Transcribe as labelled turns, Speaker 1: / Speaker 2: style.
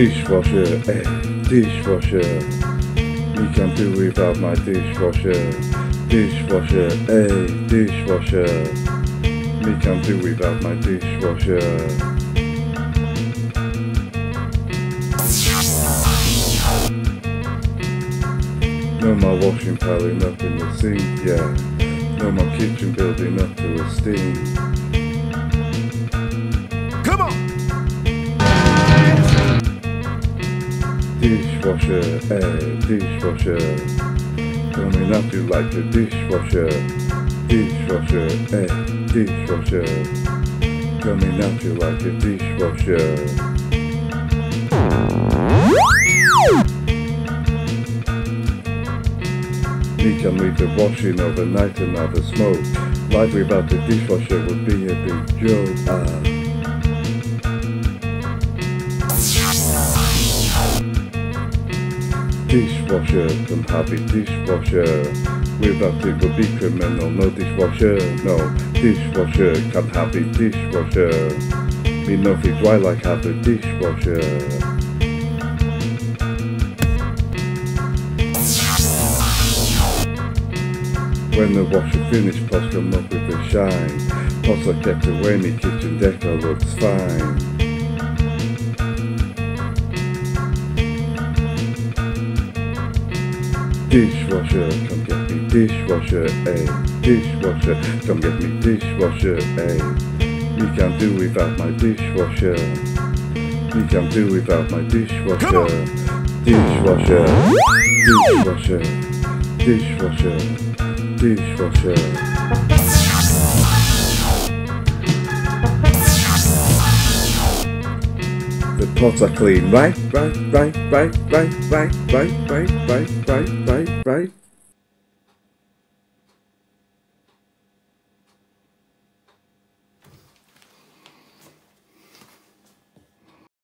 Speaker 1: Dishwasher, hey, dishwasher. Me can't do without my dishwasher. Dishwasher, hey, dishwasher. Me can't do without my dishwasher. No more washing piling up in the sink, yeah. No more kitchen building up to esteem.
Speaker 2: Come on!
Speaker 1: Dishwasher, hey, dishwasher. Coming at you like a dishwasher. Dishwasher, hey, dishwasher. Coming at you like a dishwasher. Me can leave the washing overnight and have a smoke. Life without the dishwasher would be a big joke. Dishwasher, come have it, dishwasher. Without it would be criminal, no dishwasher, no. Dishwasher, come have it, dishwasher. Me nothing why like have a dishwasher. When the washer finished, pots come up with a shine. Pots are kept away, me kitchen decor looks fine. Dishwasher, come get me dishwasher, ay. Dishwasher, come get me dishwasher, ay. Me can't do without my dishwasher. Me can't do without my dishwasher. Dishwasher, dishwasher, dishwasher, dishwasher. The pots are clean, right?